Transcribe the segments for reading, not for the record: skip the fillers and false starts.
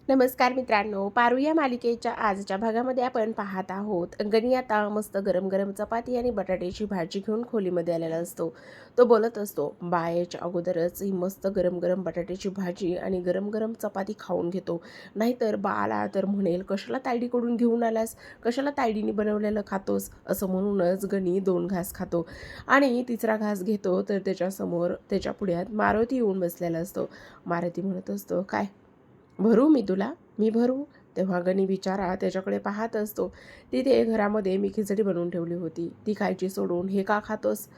नमस्कार मित्रांनो, पारू या मालिकेच्या आजच्या भागामध्ये आपण पाहत आहोत. गणी आता मस्त गरम गरम चपाती आणि बटाट्याची भाजी घेऊन खोलीमध्ये आलेला असतो. तो बोलत असतो, बायाच्या अगोदरच ही मस्त गरम गरम बटाट्याची भाजी आणि गरम गरम चपाती खाऊन घेतो, नाहीतर बाळा तर म्हणेल कशाला तायडीकडून घेऊन आलास, कशाला तायडीने बनवलेलं खातोस, असं म्हणूनच गणी 2 घास खातो आणि तिसरा घास घेतो तर त्याच्यासमोर त्याच्या पुढ्यात मारुती येऊन बसलेला असतो. मारुती म्हणत असतो, काय भरू मी तुला? मी भरू? तेव्हा गणी बिचारा त्याच्याकडे पाहत असतो. तिथे घरामध्ये मी खिचडी बनवून ठेवली होती, ती खायची सोडून हे का खातोस?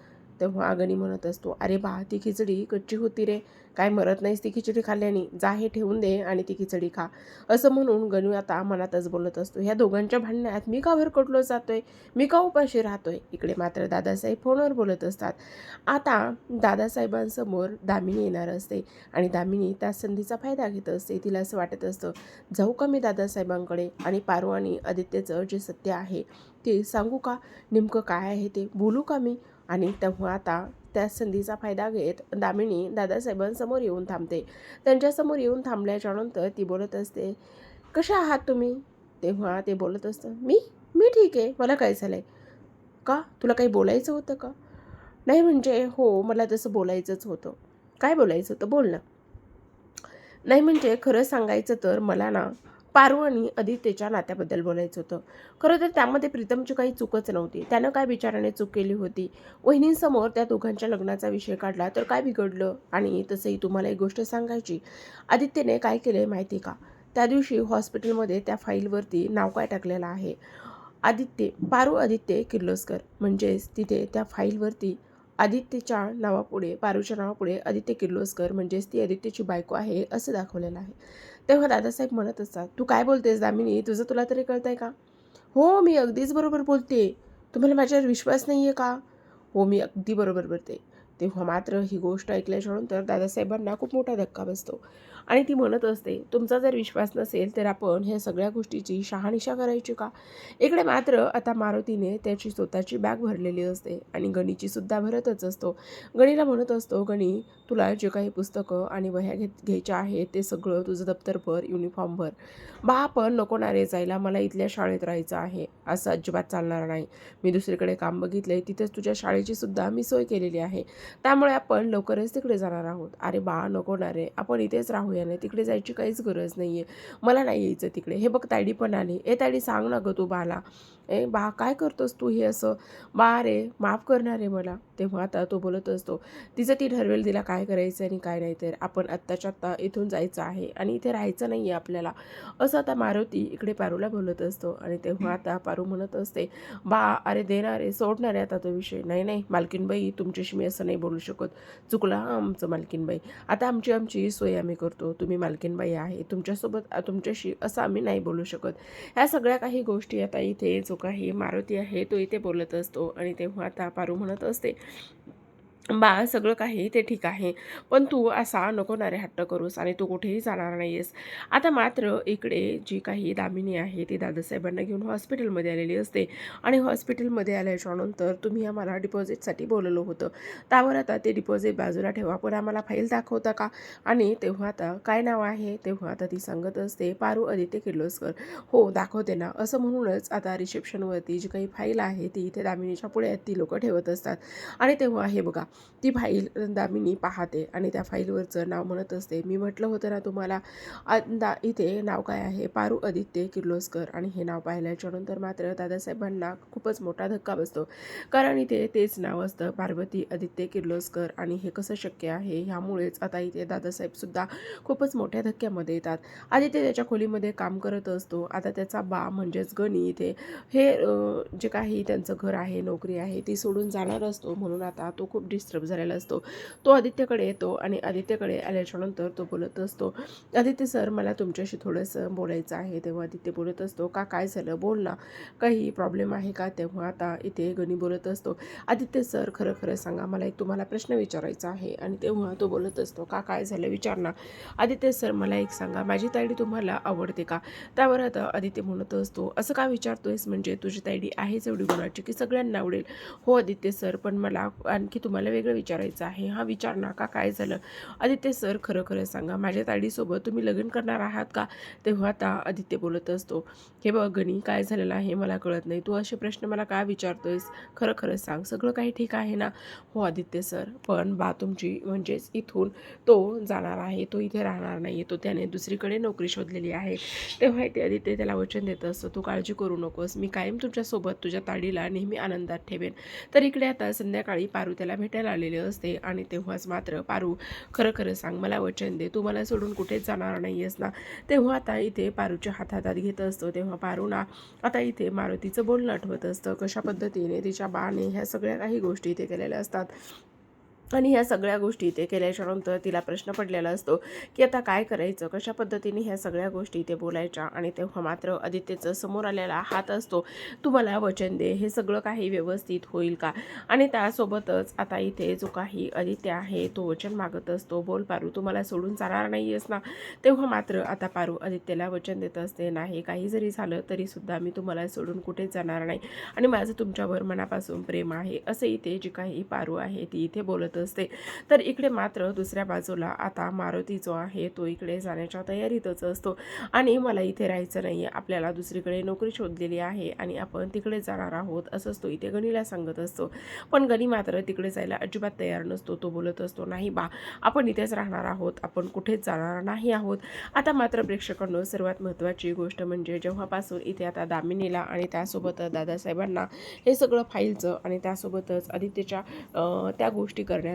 तेव्हा गणी म्हणत असतो, अरे बा, ती खिचडी कच्ची होती रे, काय मरत नाहीस ती खिचडी खाल्ल्याने, जा हे ठेवून दे आणि ती खिचडी खा. असं म्हणून गणू आता मनातच बोलत असतो, ह्या दोघांच्या भांडण्यात मी का भरकटलो जातोय, मी का उपाशी राहतोय. इकडे मात्र दादासाहेब फोनवर बोलत असतात. आता दादासाहेबांसमोर दामिनी येणार असते आणि दामिनी त्या संधीचा फायदा घेत असते. तिला असं वाटत असतं, जाऊ का मी दादासाहेबांकडे आणि पारू आणि आदित्यचं जे सत्य आहे ते सांगू का, नेमकं काय आहे ते बोलू का मी. आणि तेव्हा आता त्या संधीचा फायदा घेत दामिनी दादासाहेबांसमोर येऊन थांबते. त्यांच्यासमोर येऊन थांबल्याच्यानंतर ती बोलत असते, कशा आहात तुम्ही. तेव्हा ते बोलत असतं, मी मी ठीक आहे, मला काय झालं का, तुला काही बोलायचं होतं का. नाही म्हणजे हो, मला तसं बोलायचंच होतं. काय बोलायचं होतं, बोल ना. नाही म्हणजे खरं सांगायचं तर मला ना पारू आणि आदित्यच्या नात्याबद्दल बोलायचं होतं. खरं तर त्यामध्ये प्रीतमची काही चूकच नव्हती. त्यानं काय बिचाराने चूक केली होती. वहिनींसमोर त्या दोघांच्या लग्नाचा विषय काढला तर काय बिघडलं. आणि तसंही तुम्हाला एक गोष्ट सांगायची, आदित्यने काय केलं आहे माहिती का, त्या दिवशी हॉस्पिटलमध्ये त्या फाईलवरती नाव काय टाकलेलं आहे, आदित्य पारू आदित्य किर्लोस्कर. म्हणजेच तिथे त्या फाईलवरती आदित्यच्या नावापुढे, पारूच्या नावापुढे आदित्य किर्लोस्कर म्हणजेच ती आदित्यची बायको आहे असं दाखवलेलं आहे. तेव्हा दादासाहेब म्हणत असतात, तू काय बोलतेस दामिनी, तुझं तुला तरी कळतंय का. हो, मी अगदीच बरोबर बोलते. तुम्हाला माझ्यावर विश्वास नाही आहे का. हो, मी अगदी बरोबर बोलते. तेव्हा मात्र ही गोष्ट ऐकल्याच्यानंतर दादासाहेबांना खूप मोठा धक्का बसतो आणि ती म्हणत असते, तुमचा जर विश्वास नसेल तर आपण ह्या सगळ्या गोष्टीची शहानिशा करायची का. इकडे मात्र आता मारुतीने त्याची स्वतःची बॅग भरलेली असते आणि गणीची सुद्धा भरतच असतो. गणीला म्हणत असतो, गणी, तुला जे काही पुस्तकं आणि वह्या घ्यायच्या आहेत ते सगळं तुझं दप्तर भर, युनिफॉर्म भर. बा, आपण नको ना रे जायला, मला इथल्या शाळेत राहायचं आहे. असं अजिबात चालणार नाही. मी दुसरीकडे काम बघितलंय, तिथेच तुझ्या शाळेची सुद्धा मी सोय केलेली आहे, त्यामुळे आपण लवकरच तिकडे जाणार आहोत. अरे बा, नको ना रे, आपण इथेच राहूया ना, तिकडे जायची काहीच गरज नाही आहे. मला नाही यायचं तिकडे. हे बघ तायडी पण आली. तायडी सांग ना गं तू बाला. बा, काय करतोस तू हे असं. बा रे, माफ करणार आहे मला. तेव्हा आता तो बोलत असतो, तिचं ती ठरवेल तिला काय करायचं आणि काय नाही, तर आपण आत्ताच्या आत्ता इथून जायचं आहे आणि इथे राहायचं नाही आहे आपल्याला. असं आता मारुती इकडे पारूला बोलत असतो आणि तेव्हा आता पारू म्हणत असते, बा अरे देणार आहे, सोडणार आहे आता तो विषय. नाही नाही मालकीनबाई, तुमच्याशी मी असं नाही बोलू शकत. चुकलं आमचं मालकीनबाई. आता आमची आमची सोय आम्ही करतो. तुम्ही मालकीनबाई आहे, तुमच्यासोबत तुमच्याशी असं आम्ही नाही बोलू शकत. ह्या सगळ्या काही गोष्टी आता इथे जो काही मारुती आहे तो इथे बोलत असतो आणि तेव्हा आता पारू म्हणत असते, बा सगळं काही ते ठीक आहे, पण तू असा नको ना रे हट्ट करूस आणि तू कुठेही जाणार नाही आहेस. आता मात्र इकडे जी काही दामिनी आहे ती दादासाहेबांना घेऊन हॉस्पिटलमध्ये आलेली असते आणि हॉस्पिटलमध्ये आल्याच्यानंतर तुम्ही आम्हाला डिपॉझिटसाठी बोलवलं होतं, त्यावर आता ते डिपॉझिट बाजूला ठेवा, पण आम्हाला फाईल दाखवता का. आणि तेव्हा आता काय नाव आहे, तेव्हा आता ती सांगत असते, पारू आदित्य किर्लोस्कर. हो दाखवते ना. असं म्हणूनच आता रिसेप्शनवरती जी काही फाईल आहे ती इथे दामिनीच्या पुढे ती लोकं ठेवत असतात आणि तेव्हा हे बघा, ती फाईल दामिनी पाहते आणि त्या फाईलवरचं नाव म्हणत असते, मी म्हटलं होतं ना तुम्हाला, इथे नाव काय आहे, पारू आदित्य किर्लोस्कर. आणि हे नाव पाहिल्याच्यानंतर मात्र दादासाहेबांना खूपच मोठा धक्का बसतो, कारण इथे तेच नाव असतं, पार्वती आदित्य किर्लोस्कर. आणि हे कसं शक्य आहे, ह्यामुळेच आता इथे दादासाहेबसुद्धा खूपच मोठ्या धक्क्यामध्ये येतात. आदित्य त्याच्या खोलीमध्ये काम करत असतो. आता त्याचा बा म्हणजेच गणी इथे हे जे काही त्यांचं घर आहे, नोकरी आहे, ती सोडून जाणार असतो, म्हणून आता तो खूप डिस्टर्ब झालेला असतो. तो आदित्यकडे येतो आणि आदित्यकडे आल्याच्यानंतर तो बोलत असतो, आदित्य सर, मला तुमच्याशी थोडंसं बोलायचं आहे. तेव्हा आदित्य बोलत असतो, का काय झालं, बोल ना, काही प्रॉब्लेम आहे का. तेव्हा आता इथे गणी बोलत असतो, आदित्य सर, खरं खरं सांगा, मला एक तुम्हाला प्रश्न विचारायचा आहे. आणि तेव्हा तो बोलत असतो, का काय झालं, विचार ना. आदित्य सर, मला एक सांगा, माझी तायडी तुम्हाला आवडते का. त्यावर आता आदित्य म्हणत असतो, असं का विचारतोयस, म्हणजे तुझी तायडी आहेच एवढी गुणाची की सगळ्यांना आवडेल. हो आदित्य सर, पण मला आणखी तुम्हाला मला वेगळं विचारायचं आहे. हां, विचार ना, का काय झालं? आदित्य सर खरं खरं सांगा, माझ्या ताईसोबत तुम्ही लग्न करणार आहात का? तेव्हा आता आदित्य बोलत असतो, हे बघ गणी, काय झालेलं आहे मला कळत नाही. तू असे प्रश्न मला का विचारतोयस? खरं खरं सांग, सगळं काही ठीक आहे ना? हो आदित्य सर, पण बा तुमची म्हणजेच इथून तो जाणार आहे, तो इथे राहणार नाही, तो त्याने दुसरीकडे नोकरी शोधलेली आहे. तेव्हा ते आदित्य त्याला वचन देत असतो, तू काळजी करू नकोस, मी कायम तुमच्यासोबत तुझ्या ताडीला नेहमी आनंदात ठेवेन. तर इकडे आता संध्याकाळी पारू त्याला भेटायला आलेले असते आणि तेव्हाच मात्र पारू, खरं खरं सांग, मला वचन दे, तू मला सोडून कुठेच जाणार नाही आहेस ना? तेव्हा आता इथे पारूच्या हातात घेत असतो. तेव्हा पारूना आता इथे मारुतीचं बोलणं आठवत असतं, कशा पद्धतीने तिच्या बाने ह्या सगळ्या काही गोष्टी इथे केलेल्या असतात. आणि ह्या सगळ्या गोष्टी ते केल्याच्यानंतर तिला प्रश्न पडलेला असतो की आता काय करायचं, कशा पद्धतीने ह्या सगळ्या गोष्टी ते बोलायच्या. आणि तेव्हा मात्र आदित्यचं समोर आलेला हात असतो, तू मला वचन दे, हे सगळं काही व्यवस्थित होईल का? आणि त्यासोबतच आता इथे जो काही आदित्य आहे तो वचन मागत असतो, बोल पारू, तू मला सोडून जाणार नाही आहेस ना? तेव्हा मात्र आता पारू आदित्यला वचन देत असते, नाही, काही जरी झालं तरीसुद्धा मी तुम्हाला सोडून कुठेच जाणार नाही आणि माझं तुमच्यावर मनापासून प्रेम आहे, असं इथे जी काही पारू आहे ती इथे बोलत असते. तर इकडे मात्र दुसऱ्या बाजूला आता मारुती जो आहे तो इकडे जाण्याच्या तयारीतच असतो आणि मला इथे राहायचं नाही आहे, आपल्याला दुसरीकडे नोकरी शोधलेली आहे आणि आपण तिकडे जाणार आहोत, असंच तो इथे गणीला सांगत असतो. पण गणी मात्र तिकडे जायला अजिबात तयार नसतो. तो बोलत असतो, नाही बा, आपण इथेच राहणार आहोत, आपण कुठेच जाणार नाही आहोत. आता मात्र प्रेक्षकांनो, सर्वात महत्त्वाची गोष्ट म्हणजे जेव्हापासून इथे आता दामिनीला आणि त्यासोबत दादासाहेबांना हे सगळं फाईलचं आणि त्यासोबतच आदित्यच्या त्या गोष्टी करण्याचं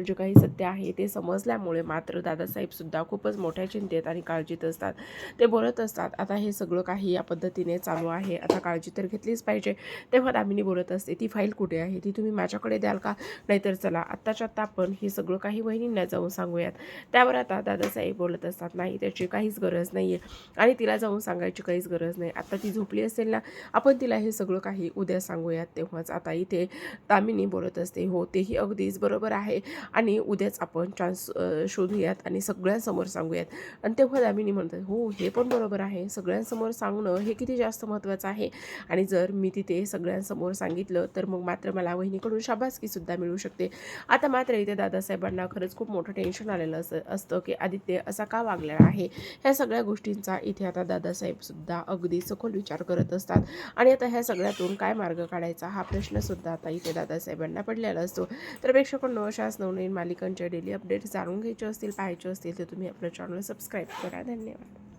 जे काही सत्य आहे ते समजल्यामुळे मात्र दादासाहेबसुद्धा खूपच मोठ्या चिंतेत आणि काळजीत असतात. ते बोलत असतात, आता हे सगळं काही या पद्धतीने चालू आहे, आता काळजी तर घेतलीच पाहिजे. तेव्हा दामिनी बोलत असते, ती फाईल कुठे आहे, ती तुम्ही माझ्याकडे द्याल का? नाहीतर चला आत्ताच्या आत्ता आपण हे सगळं काही वहिनींना जाऊन सांगूयात. त्यावर आता दादासाहेब बोलत असतात, नाही, त्याची काहीच गरज नाही आहे आणि तिला जाऊन सांगायची काहीच गरज नाही. आता ती झोपली असेल ना, आपण तिला हे सगळं काही उद्या सांगूयात. तेव्हाच आता इथे दामिनी बोलत असते, हो, तेही अगदीच बरोबर आहे आणि उद्याच आपण चान्स शोधूयात आणि सगळ्यांसमोर सांगूयात. आणि तेव्हा दामिनी म्हणतात, हो, हे पण बरोबर आहे, सगळ्यांसमोर सांगणं हे किती जास्त महत्त्वाचं आहे आणि जर मी तिथे सगळ्यांसमोर सांगितलं तर मग मात्र मला वहिनीकडून शाबासकीसुद्धा मिळू शकते. आता मात्र इथे दादासाहेबांना खरंच खूप मोठं टेन्शन आलेलं असतं की आदित्य असा का वागलेला आहे. ह्या सगळ्या गोष्टींचा इथे आता दादासाहेबसुद्धा अगदी सखोल विचार करत असतात आणि आता ह्या सगळ्यातून काय मार्ग काढायचा हा प्रश्नसुद्धा आता इथे दादासाहेबांना पडलेला असतो. तर प्रेक्षकांनो, अशाच नवनवीन मालिकांच्या डेली अपडेट्स जाणून घ्यायचे असतील, पाहायचे असतील तर तुम्ही आपलं चॅनल सबस्क्राईब करा. धन्यवाद.